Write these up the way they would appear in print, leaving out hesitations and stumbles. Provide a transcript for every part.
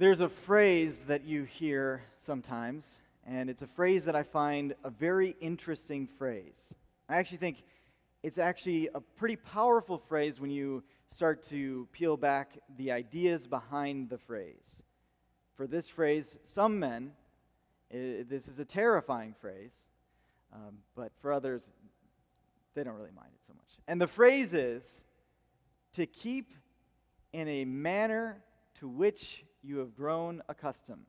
There's a phrase that you hear sometimes, and it's a phrase that I find a very interesting phrase. I actually think it's actually a pretty powerful phrase when you start to peel back the ideas behind the phrase. For this phrase, some men, this is a terrifying phrase, but for others, they don't really mind it so much. And the phrase is, to keep in a manner to which you have grown accustomed.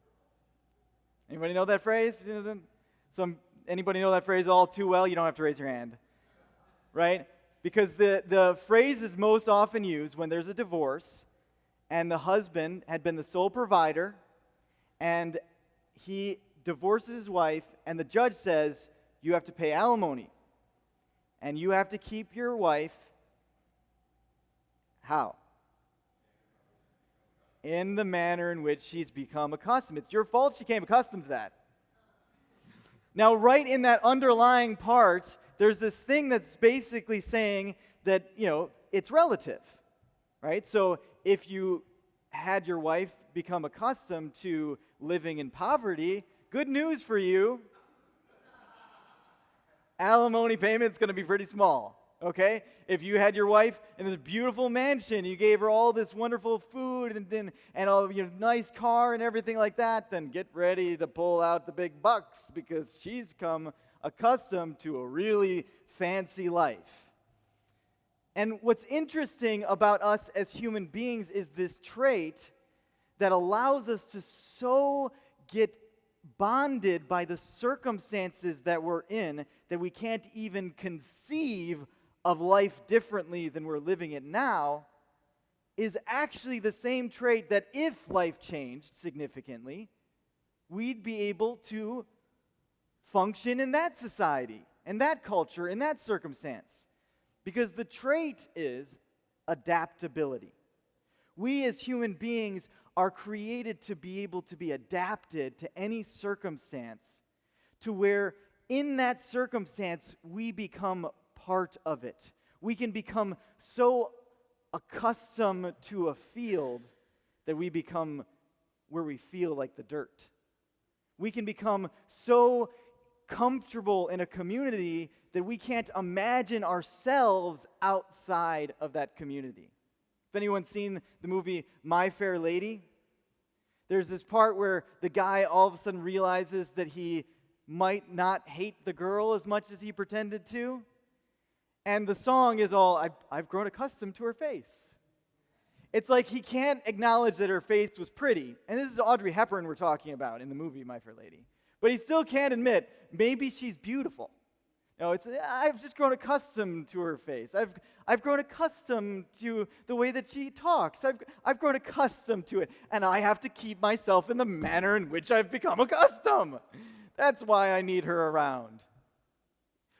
Anybody know that phrase? Anybody know that phrase all too well? You don't have to raise your hand, right? Because the phrase is most often used when there's a divorce and the husband had been the sole provider and he divorces his wife and the judge says, you have to pay alimony and you have to keep your wife. How? In the manner in which she's become accustomed. It's your fault she became accustomed to that. Now, right in that underlying part, there's this thing that's basically saying that, it's relative, right? So if you had your wife become accustomed to living in poverty, good news for you, alimony payment's going to be pretty small. Okay? If you had your wife in this beautiful mansion, you gave her all this wonderful food and all your nice car and everything like that, then get ready to pull out the big bucks because she's come accustomed to a really fancy life. And what's interesting about us as human beings is this trait that allows us to so get bonded by the circumstances that we're in that we can't even conceive of life differently than we're living it now, is actually the same trait that if life changed significantly, we'd be able to function in that society, in that culture, in that circumstance. Because the trait is adaptability. We as human beings are created to be able to be adapted to any circumstance, to where in that circumstance we become part of it. We can become so accustomed to a field that we become where we feel like the dirt. We can become so comfortable in a community that we can't imagine ourselves outside of that community. If anyone's seen the movie My Fair Lady, there's this part where the guy all of a sudden realizes that he might not hate the girl as much as he pretended to. And the song is all, I've grown accustomed to her face. It's like he can't acknowledge that her face was pretty. And this is Audrey Hepburn we're talking about in the movie My Fair Lady. But he still can't admit, maybe she's beautiful. I've just grown accustomed to her face. I've grown accustomed to the way that she talks. I've grown accustomed to it. And I have to keep myself in the manner in which I've become accustomed. That's why I need her around.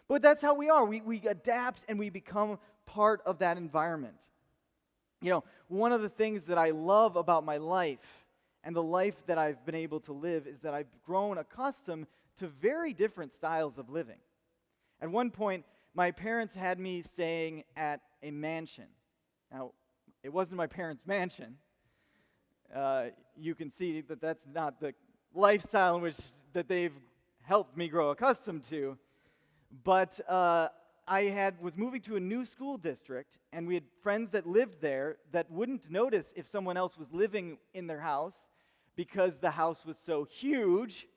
But that's how we are. We adapt and we become part of that environment. One of the things that I love about my life and the life that I've been able to live is that I've grown accustomed to very different styles of living. At one point, my parents had me staying at a mansion. Now, it wasn't my parents' mansion. You can see that that's not the lifestyle in which that they've helped me grow accustomed to. But I was moving to a new school district, and we had friends that lived there that wouldn't notice if someone else was living in their house because the house was so huge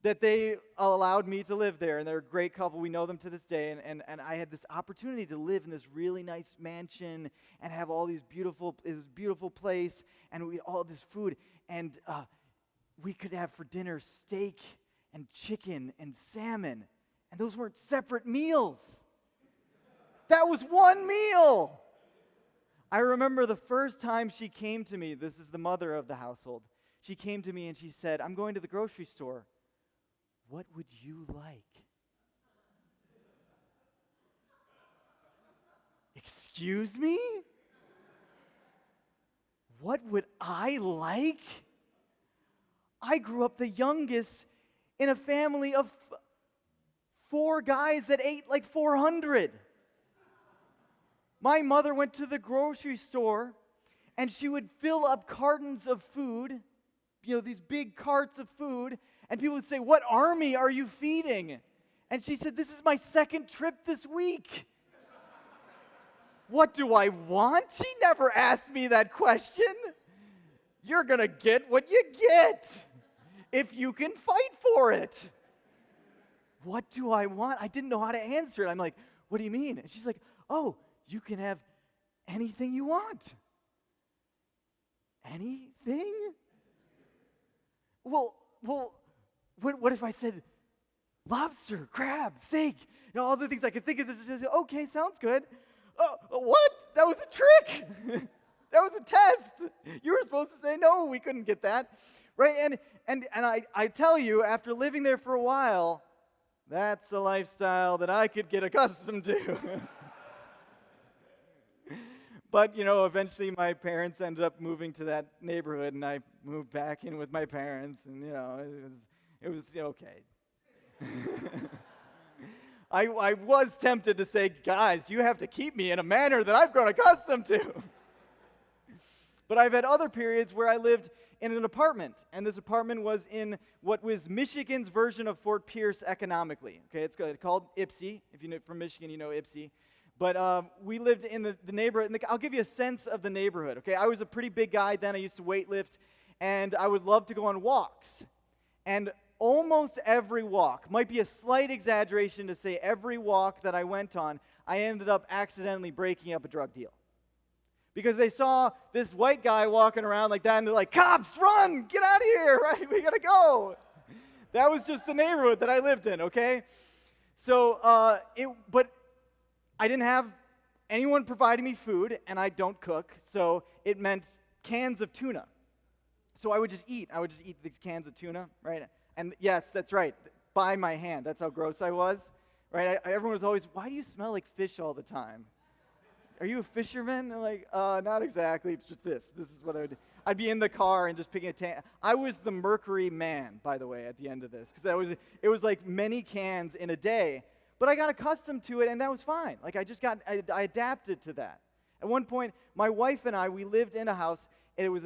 that they allowed me to live there. And they're a great couple. We know them to this day. And I had this opportunity to live in this really nice mansion and have all this beautiful place, and we had all this food. And we could have for dinner steak and chicken and salmon. And those weren't separate meals. That was one meal. I remember the first time she came to me, this is the mother of the household. She came to me and she said, I'm going to the grocery store. What would you like? Excuse me? What would I like? I grew up the youngest in a family of 4 guys that ate like 400. My mother went to the grocery store and she would fill up cartons of food these big carts of food, and people would say, "What army are you feeding?" And she said, "This is my second trip this week." What do I want? She never asked me that question. You're going to get what you get if you can fight for it. What do I want? I didn't know how to answer it. I'm like, "What do you mean?" And she's like, "Oh, you can have anything you want." Anything? Well, what if I said lobster, crab, steak, all the things I could think of? This is, okay, sounds good. What? That was a trick. That was a test. You were supposed to say no. We couldn't get that, right? And I tell you, after living there for a while, that's a lifestyle that I could get accustomed to. But, eventually my parents ended up moving to that neighborhood, and I moved back in with my parents, and, it was okay. I was tempted to say, "Guys, you have to keep me in a manner that I've grown accustomed to." But I've had other periods where I lived in an apartment, and this apartment was in what was Michigan's version of Fort Pierce economically. Okay, it's called Ypsi. If you're from Michigan, you know Ypsi. But we lived in the neighborhood, and I'll give you a sense of the neighborhood, okay? I was a pretty big guy then. I used to weight lift, and I would love to go on walks. And almost every walk, might be a slight exaggeration to say every walk that I went on, I ended up accidentally breaking up a drug deal. Because they saw this white guy walking around like that, and they're like, "Cops, run! Get out of here, right? We gotta go." That was just the neighborhood that I lived in, okay? So, but I didn't have anyone providing me food, and I don't cook, so it meant cans of tuna. So I would just eat these cans of tuna, right? And yes, that's right, by my hand. That's how gross I was, right? Everyone was always, "Why do you smell like fish all the time? Are you a fisherman?" I'm like, not exactly. It's just this. This is what I would do. I'd be in the car and just picking a can. I was the mercury man, by the way, at the end of this, because it was like many cans in a day. But I got accustomed to it, and that was fine. Like, I adapted to that. At one point, my wife and I, we lived in a house, and it was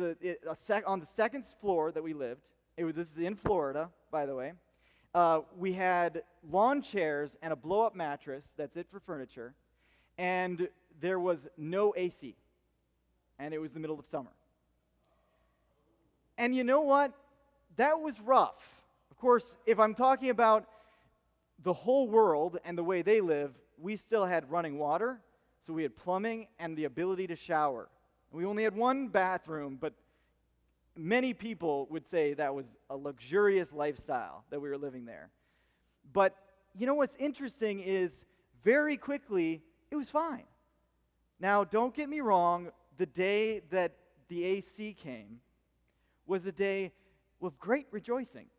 on the second floor that we lived. This is in Florida, by the way. We had lawn chairs and a blow-up mattress. That's it for furniture. And there was no AC. And it was the middle of summer. And you know what? That was rough. Of course, if I'm talking about the whole world and the way they live, we still had running water, so we had plumbing and the ability to shower. We only had one bathroom, but many people would say that was a luxurious lifestyle that we were living there. But what's interesting is very quickly, it was fine. Now, don't get me wrong, the day that the AC came was a day of great rejoicing.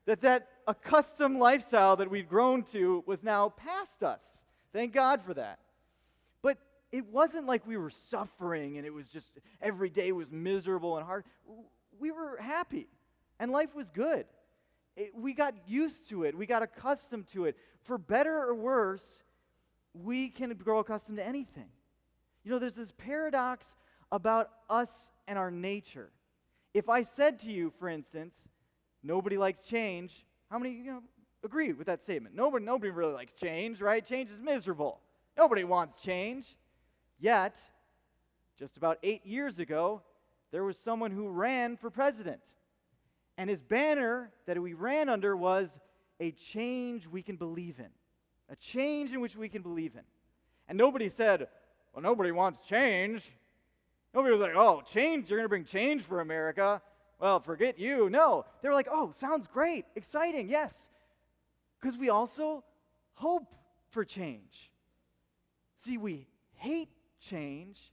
that accustomed lifestyle that we'd grown to was now past us. Thank God for that. But it wasn't like we were suffering and it was just every day was miserable and hard. We were happy and life was good. We got used to it. We got accustomed to it. For better or worse, we can grow accustomed to anything. There's this paradox about us and our nature. If I said to you, for instance, nobody likes change, how many agree with that statement? Nobody really likes change, right? Change is miserable. Nobody wants change. Yet, just about 8 years ago, there was someone who ran for president. And his banner that we ran under was a change we can believe in. A change in which we can believe in. And nobody said, "Well, nobody wants change." Nobody was like, "Oh, change, you're going to bring change for America. Well, forget you." No, they were like, "Oh, sounds great, exciting, yes." Because we also hope for change. See, we hate change,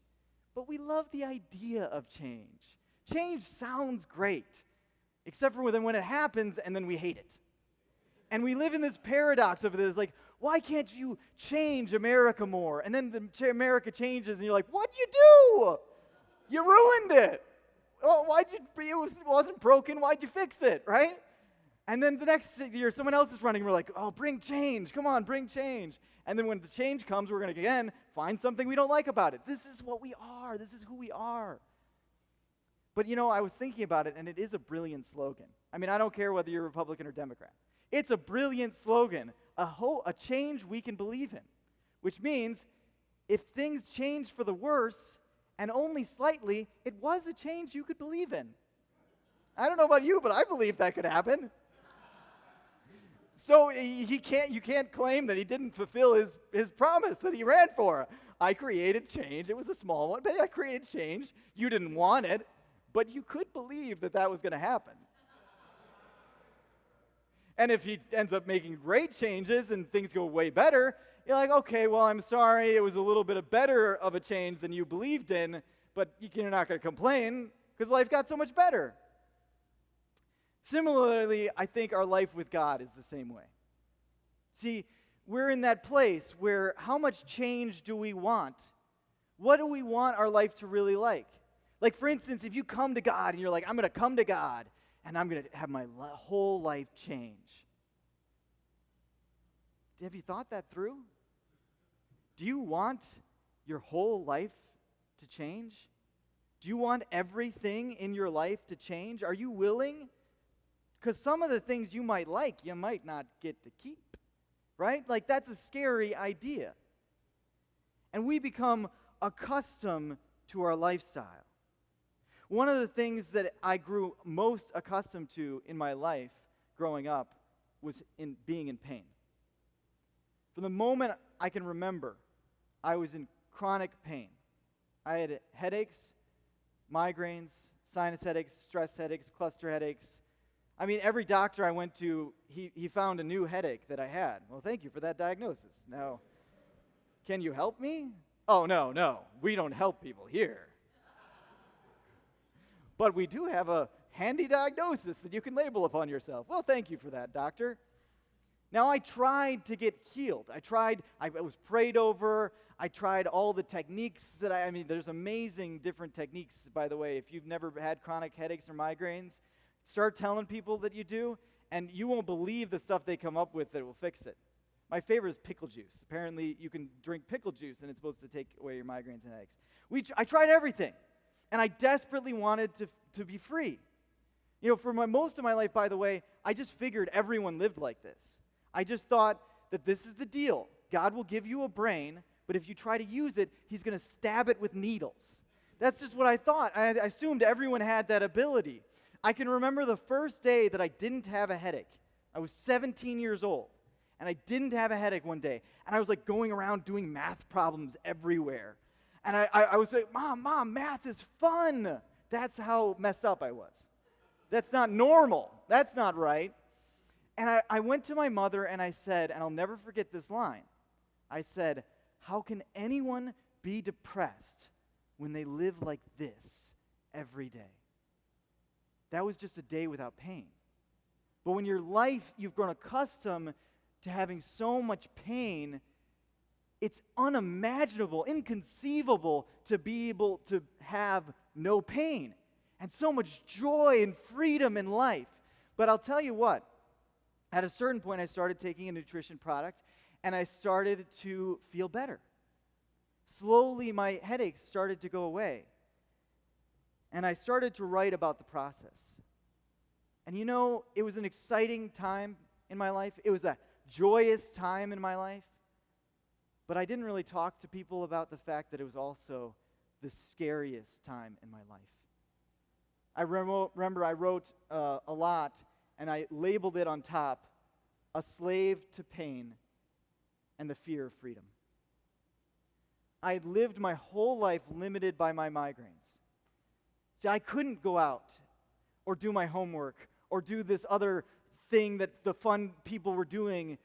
but we love the idea of change. Change sounds great, except for when it happens and then we hate it. And we live in this paradox of this, like, why can't you change America more? And then America changes and you're like, "What'd you do? You ruined it. Oh, it wasn't broken, why'd you fix it," right? And then the next year, someone else is running, we're like, "Oh, bring change, come on, bring change." And then when the change comes, we're going to, again, find something we don't like about it. This is what we are. This is who we are. But I was thinking about it, and it is a brilliant slogan. I mean, I don't care whether you're Republican or Democrat. It's a brilliant slogan, a change we can believe in, which means if things change for the worse, and only slightly, it was a change you could believe in. I don't know about you, but I believe that could happen. So you can't claim that he didn't fulfill his promise that he ran for. I created change. It was a small one, but I created change. You didn't want it, but you could believe that was going to happen. And if he ends up making great changes and things go way better, you're like, okay, well, I'm sorry, it was a little bit better of a change than you believed in, but you're not going to complain because life got so much better. Similarly, I think our life with God is the same way. See, we're in that place where how much change do we want? What do we want our life to really like? Like, for instance, if you come to God and you're like, I'm going to come to God and I'm going to have my whole life change. Have you thought that through? Do you want your whole life to change? Do you want everything in your life to change? Are you willing? Because some of the things you might like, you might not get to keep, right? Like, that's a scary idea. And we become accustomed to our lifestyle. One of the things that I grew most accustomed to in my life growing up was in being in pain. From the moment I can remember, I was in chronic pain. I had headaches, migraines, sinus headaches, stress headaches, cluster headaches. I mean, every doctor I went to, he found a new headache that I had. Well, thank you for that diagnosis. Now, can you help me? Oh, no, we don't help people here. But we do have a handy diagnosis that you can label upon yourself. Well, thank you for that, doctor. Now, I tried to get healed. I was prayed over. I tried all the techniques I mean, there's amazing different techniques, by the way. If you've never had chronic headaches or migraines, start telling people that you do, and you won't believe the stuff they come up with that will fix it. My favorite is pickle juice. Apparently, you can drink pickle juice, and it's supposed to take away your migraines and headaches. I tried everything, and I desperately wanted to be free. For most of my life, by the way, I just figured everyone lived like this. I just thought that this is the deal. God will give you a brain, but if you try to use it, he's going to stab it with needles. That's just what I thought. I assumed everyone had that ability. I can remember the first day that I didn't have a headache. I was 17 years old, and I didn't have a headache one day. And I was like going around doing math problems everywhere. And I was like, Mom, math is fun. That's how messed up I was. That's not normal. That's not right. And I went to my mother and I said, and I'll never forget this line, I said, how can anyone be depressed when they live like this every day? That was just a day without pain. But when your life, you've grown accustomed to having so much pain, it's unimaginable, inconceivable to be able to have no pain and so much joy and freedom in life. But I'll tell you what, at a certain point I started taking a nutrition product and I started to feel better. Slowly my headaches started to go away. And I started to write about the process. And it was an exciting time in my life. It was a joyous time in my life. But I didn't really talk to people about the fact that it was also the scariest time in my life. I remember I wrote a lot, and I labeled it on top, "A Slave to Pain and the Fear of Freedom." I had lived my whole life limited by my migraines. See, I couldn't go out or do my homework or do this other thing that the fun people were doing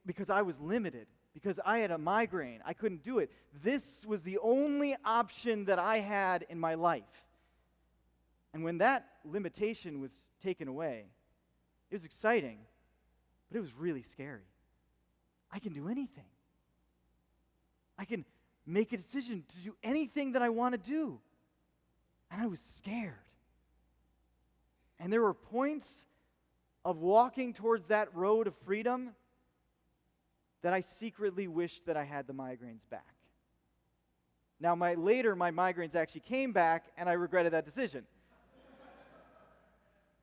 because I was limited, because I had a migraine. I couldn't do it. This was the only option that I had in my life. And when that limitation was taken away, it was exciting, but it was really scary. I can do anything. I can make a decision to do anything that I want to do. And I was scared. And there were points of walking towards that road of freedom that I secretly wished that I had the migraines back. Now, my migraines actually came back, and I regretted that decision.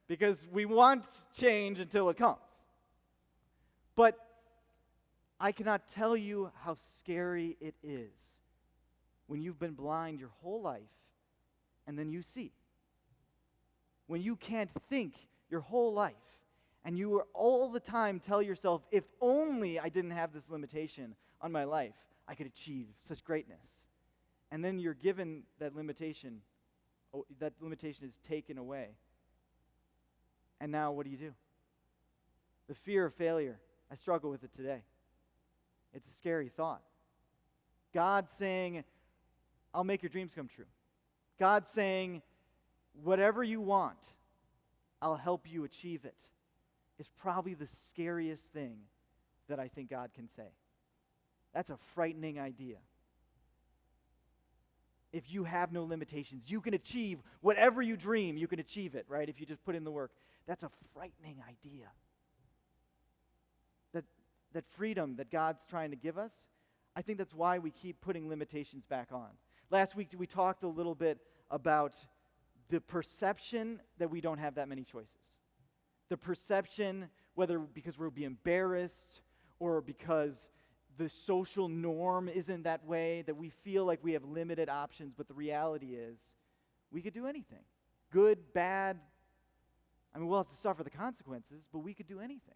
because we want change until it comes. But I cannot tell you how scary it is when you've been blind your whole life and then you see. When you can't think your whole life and you are all the time tell yourself, if only I didn't have this limitation on my life, I could achieve such greatness. And then you're given that limitation is taken away. And now what do? The fear of failure, I struggle with it today. It's a scary thought. God saying, I'll make your dreams come true. God saying, whatever you want, I'll help you achieve it, is probably the scariest thing that I think God can say. That's a frightening idea. If you have no limitations, you can achieve whatever you dream, you can achieve it, right? If you just put in the work. That's a frightening idea. That freedom that God's trying to give us, I think that's why we keep putting limitations back on. Last week we talked a little bit about the perception that we don't have that many choices. The perception, whether because we'll be embarrassed or because the social norm isn't that way, that we feel like we have limited options, but the reality is we could do anything. Good, bad. I mean, we'll have to suffer the consequences, but we could do anything.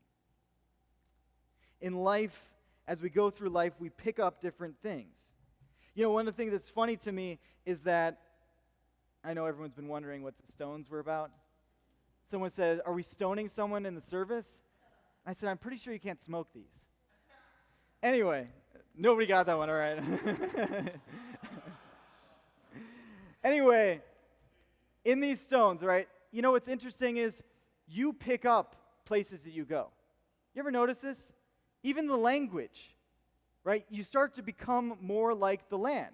In life, as we go through life, we pick up different things. You know, one of the things that's funny to me is that, I know everyone's been wondering what the stones were about. Someone said, are we stoning someone in the service? I said, I'm pretty sure you can't smoke these. Anyway, nobody got that one, all right. Anyway, in these stones, right, you know what's interesting is you pick up places that you go. You ever notice this? Even the language, right? You start to become more like the land,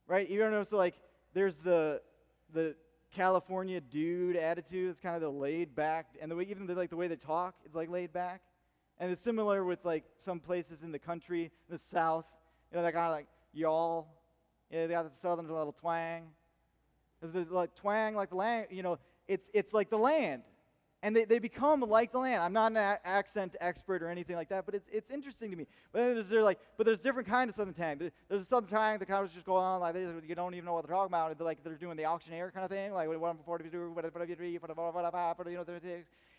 right? You ever notice, like, there's the California dude attitude. It's kind of the laid back, and the way even the way they talk, it's like laid back. And it's similar with like some places in the country, the South. You know, that kind of like y'all. Yeah, they got the Southern little twang. There's the like twang like the land. You know, it's like the land. And they become like the land. I'm not an accent expert or anything like that, but it's interesting to me. But then there's different kind of Southern twang. There's a Southern twang that kind of just go on like this. You don't even know what they're talking about. They're doing the auctioneer kind of thing, like what I'm before to do, whatever you do, you know.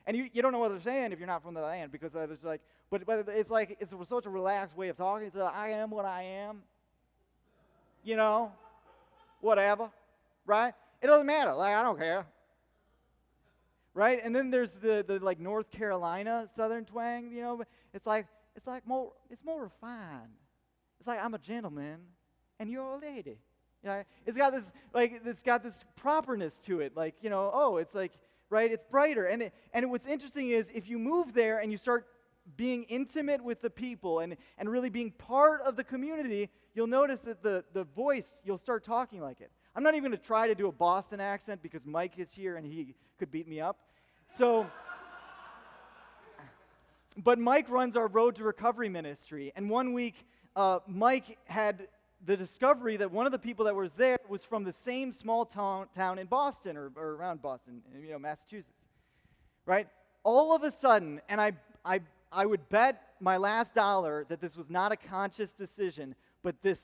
And you don't know what they're saying if you're not from the land, because it's like, but it's like it's such a relaxed way of talking. It's like, I am what I am. You know, whatever, right? It doesn't matter. Like, I don't care. Right? And then there's the like North Carolina Southern twang, you know, but it's more refined. It's like, I'm a gentleman and you're a lady. You know, it's got this properness to it, like, you know, oh, it's like, right, it's brighter. And what's interesting is if you move there and you start being intimate with the people and really being part of the community, you'll notice that the voice, you'll start talking like it. I'm not even going to try to do a Boston accent because Mike is here and he could beat me up. So, but Mike runs our Road to Recovery ministry. And one week, Mike had the discovery that one of the people that was there was from the same small town in Boston or around Boston, you know, Massachusetts. Right? All of a sudden, and I would bet my last dollar that this was not a conscious decision, but this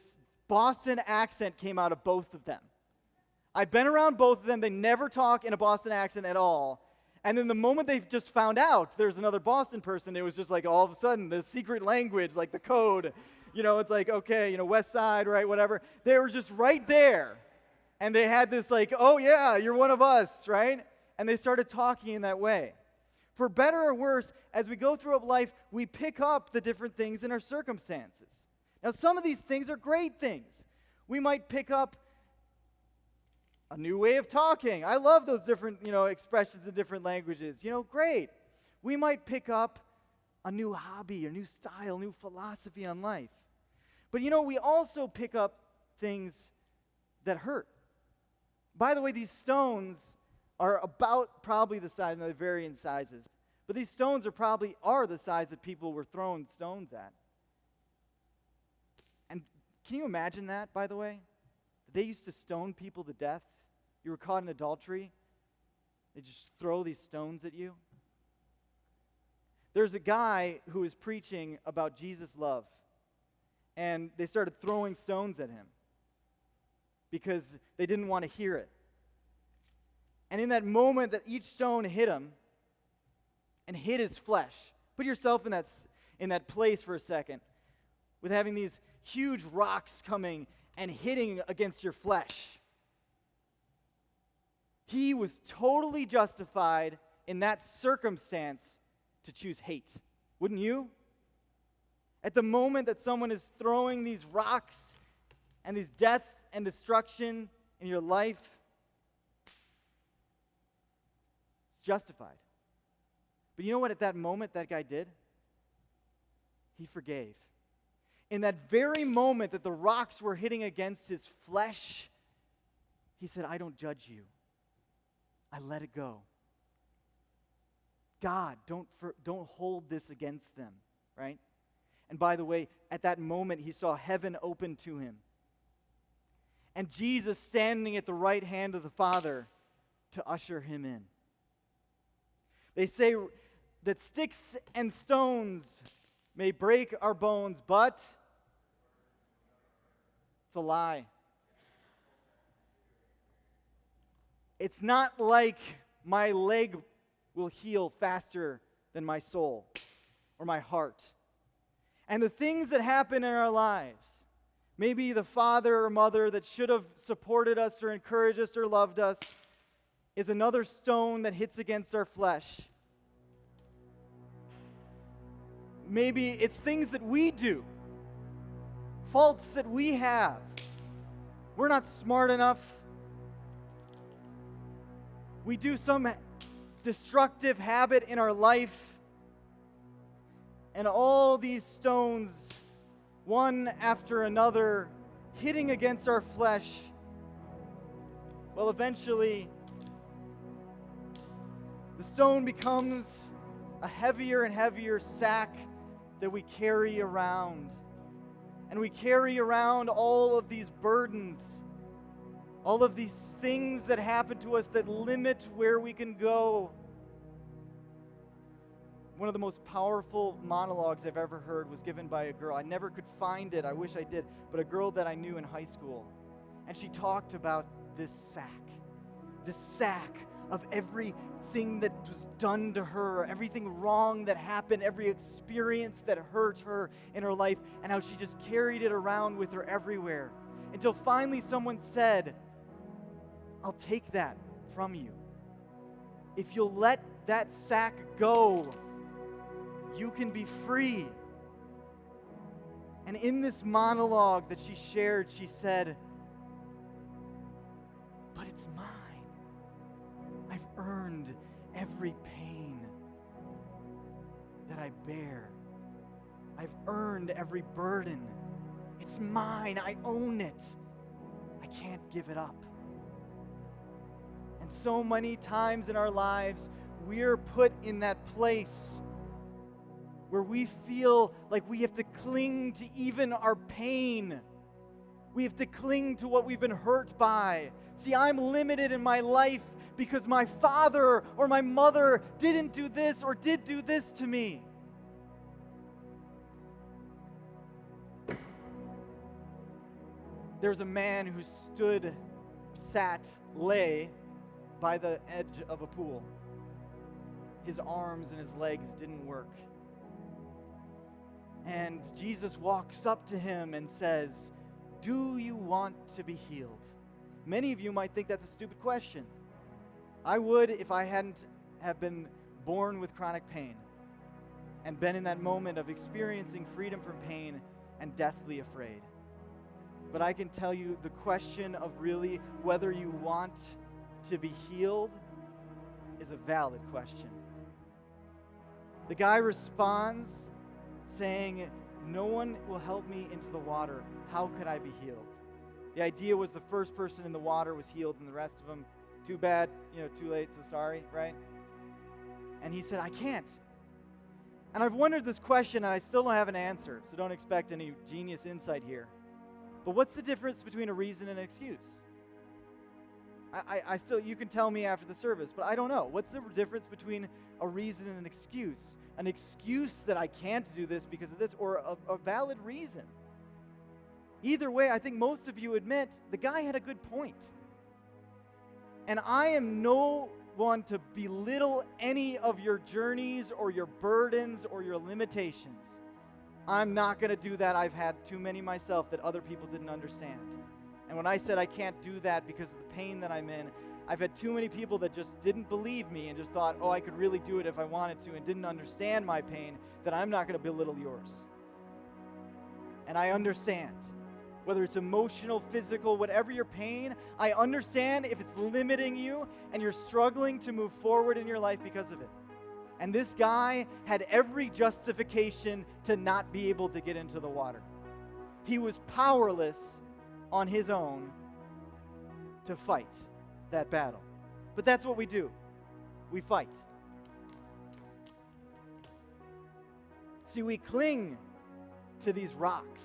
Boston accent came out of both of them. I've been around both of them. They never talk in a Boston accent at all. And then the moment they just found out there's another Boston person, it was just like all of a sudden the secret language, like the code, you know, it's like, okay, you know, West Side, right, whatever. They were just right there. And they had this like, oh yeah, you're one of us, right? And they started talking in that way. For better or worse, as we go through life, we pick up the different things in our circumstances. Now, some of these things are great things. We might pick up a new way of talking. I love those different, you know, expressions in different languages. You know, great. We might pick up a new hobby, a new style, new philosophy on life. But, you know, we also pick up things that hurt. By the way, these stones are about probably the size, and they vary in sizes, but these stones are the size that people were throwing stones at. And can you imagine that, by the way? They used to stone people to death. You were caught in adultery. They just throw these stones at you. There's a guy who was preaching about Jesus' love, and they started throwing stones at him because they didn't want to hear it. And in that moment that each stone hit him and hit his flesh, put yourself in that place for a second, with having these huge rocks coming and hitting against your flesh. He was totally justified in that circumstance to choose hate. Wouldn't you? At the moment that someone is throwing these rocks and these death and destruction in your life, it's justified. But you know what at that moment that guy did? He forgave. In that very moment that the rocks were hitting against his flesh, he said, I don't judge you. I let it go. God, don't hold this against them, right? And by the way, at that moment, he saw heaven open to him. And Jesus standing at the right hand of the Father to usher him in. They say that sticks and stones may break our bones, but it's a lie. It's not like my leg will heal faster than my soul or my heart. And the things that happen in our lives, maybe the father or mother that should have supported us or encouraged us or loved us, is another stone that hits against our flesh. Maybe it's things that we do, faults that we have. We're not smart enough. We do some destructive habit in our life, and all these stones, one after another, hitting against our flesh, well, eventually, the stone becomes a heavier and heavier sack that we carry around. And we carry around all of these burdens, all of these things that happen to us that limit where we can go. One of the most powerful monologues I've ever heard was given by a girl. I never could find it. I wish I did. But a girl that I knew in high school. And she talked about this sack of everything that was done to her, everything wrong that happened, every experience that hurt her in her life, and how she just carried it around with her everywhere. Until finally someone said, I'll take that from you. If you'll let that sack go, you can be free. And in this monologue that she shared, she said, but it's mine. I've earned every pain that I bear. I've earned every burden. It's mine. I own it. I can't give it up. And so many times in our lives, we're put in that place where we feel like we have to cling to even our pain. We have to cling to what we've been hurt by. See, I'm limited in my life because my father or my mother didn't do this or did do this to me. There's a man who lay by the edge of a pool. His arms and his legs didn't work. And Jesus walks up to him and says, do you want to be healed? Many of you might think that's a stupid question. I would if I hadn't have been born with chronic pain and been in that moment of experiencing freedom from pain and deathly afraid. But I can tell you the question of really whether you want to be healed is a valid question. The guy responds saying, no one will help me into the water. How could I be healed? The idea was the first person in the water was healed and the rest of them, too bad, too late, so sorry, right? And he said, I can't. And I've wondered this question and I still don't have an answer, so don't expect any genius insight here. But what's the difference between a reason and an excuse? I still, you can tell me after the service, but I don't know. What's the difference between a reason and an excuse? An excuse that I can't do this because of this, or a valid reason? Either way, I think most of you admit the guy had a good point. And I am no one to belittle any of your journeys or your burdens or your limitations. I'm not going to do that. I've had too many myself that other people didn't understand. And when I said I can't do that because of the pain that I'm in, I've had too many people that just didn't believe me and just thought, oh, I could really do it if I wanted to, and didn't understand my pain, that I'm not going to belittle yours. And I understand. Whether it's emotional, physical, whatever your pain, I understand if it's limiting you and you're struggling to move forward in your life because of it. And this guy had every justification to not be able to get into the water. He was powerless on his own to fight that battle. But that's what we do. We fight. See, we cling to these rocks,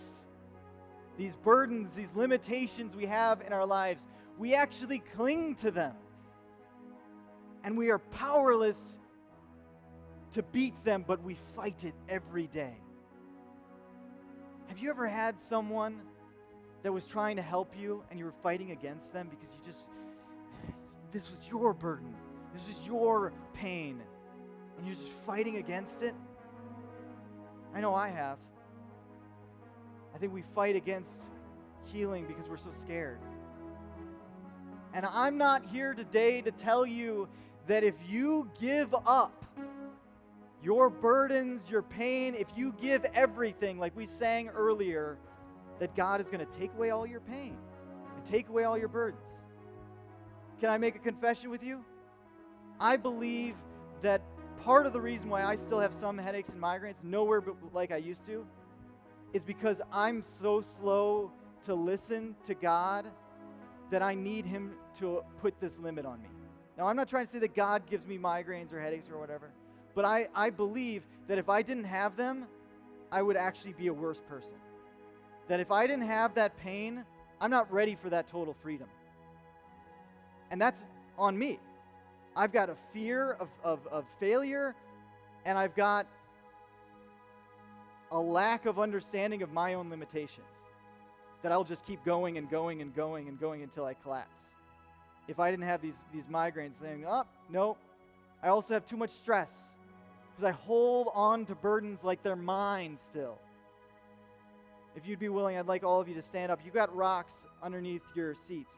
these burdens, these limitations we have in our lives. We actually cling to them. And we are powerless to beat them, but we fight it every day. Have you ever had someone that was trying to help you and you were fighting against them because this was your burden, this was your pain, and you're just fighting against it? I know I have. I think we fight against healing because we're so scared. And I'm not here today to tell you that if you give up your burdens, your pain, if you give everything, like we sang earlier, that God is going to take away all your pain and take away all your burdens. Can I make a confession with you? I believe that part of the reason why I still have some headaches and migraines, nowhere but like I used to, is because I'm so slow to listen to God that I need Him to put this limit on me. Now, I'm not trying to say that God gives me migraines or headaches or whatever, but I believe that if I didn't have them, I would actually be a worse person. That if I didn't have that pain, I'm not ready for that total freedom. And that's on me. I've got a fear of failure, and I've got a lack of understanding of my own limitations, that I'll just keep going and going and going and going until I collapse. If I didn't have these migraines saying, oh, no. I also have too much stress because I hold on to burdens like they're mine still. If you'd be willing, I'd like all of you to stand up. You've got rocks underneath your seats.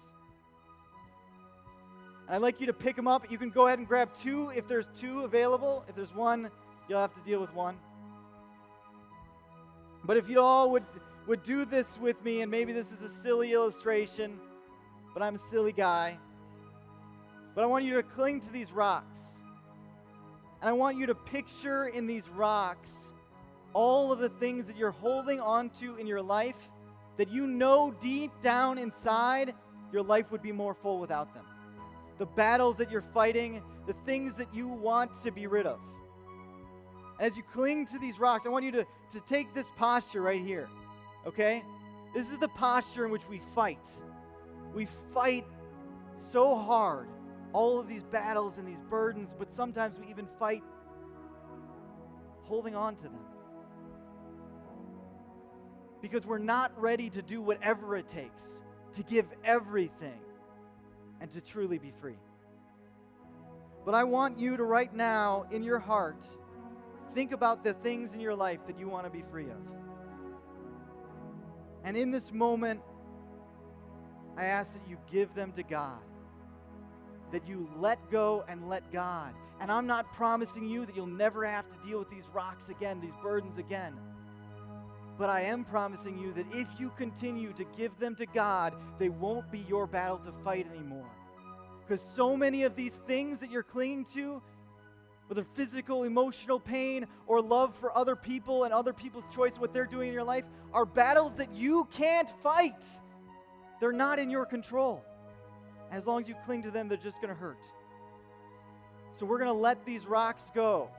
And I'd like you to pick them up. You can go ahead and grab two if there's two available. If there's one, you'll have to deal with one. But if you all would do this with me, and maybe this is a silly illustration, but I'm a silly guy. But I want you to cling to these rocks. And I want you to picture in these rocks all of the things that you're holding on to in your life that you know deep down inside your life would be more full without them. The battles that you're fighting, the things that you want to be rid of. And as you cling to these rocks, I want you to take this posture right here, okay? This is the posture in which we fight. We fight so hard, all of these battles and these burdens, but sometimes we even fight holding on to them. Because we're not ready to do whatever it takes to give everything and to truly be free. But I want you to right now, in your heart, think about the things in your life that you want to be free of. And in this moment, I ask that you give them to God. That you let go and let God. And I'm not promising you that you'll never have to deal with these rocks again, these burdens again. But I am promising you that if you continue to give them to God, they won't be your battle to fight anymore. Because so many of these things that you're clinging to, whether physical, emotional pain, or love for other people and other people's choice, what they're doing in your life, are battles that you can't fight. They're not in your control. And as long as you cling to them, they're just going to hurt. So we're going to let these rocks go.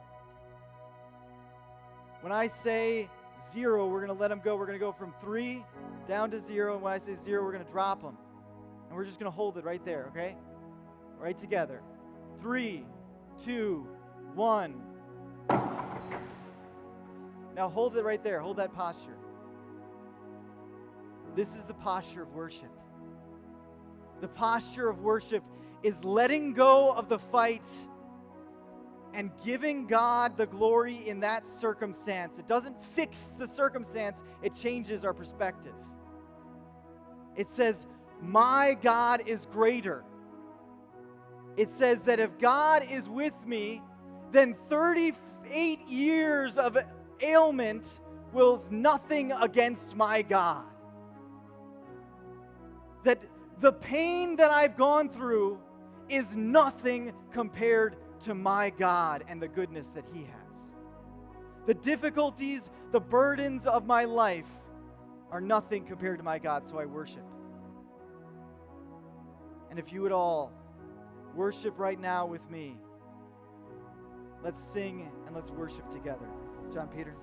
When I say 0, we're going to let them go. We're going to go from 3 down to 0. And when I say 0, we're going to drop them. And we're just going to hold it right there, okay? right together. 3, 2, 1. Now hold it right there. Hold that posture. This is the posture of worship. The posture of worship is letting go of the fight and giving God the glory in that circumstance. It doesn't fix the circumstance, it changes our perspective. It says, my God is greater. It says that if God is with me, then 38 years of ailment was nothing against my God. That the pain that I've gone through is nothing compared to my God and the goodness that He has. The difficulties, the burdens of my life are nothing compared to my God, so I worship. And if you would all worship right now with me, let's sing and let's worship together. John Peter.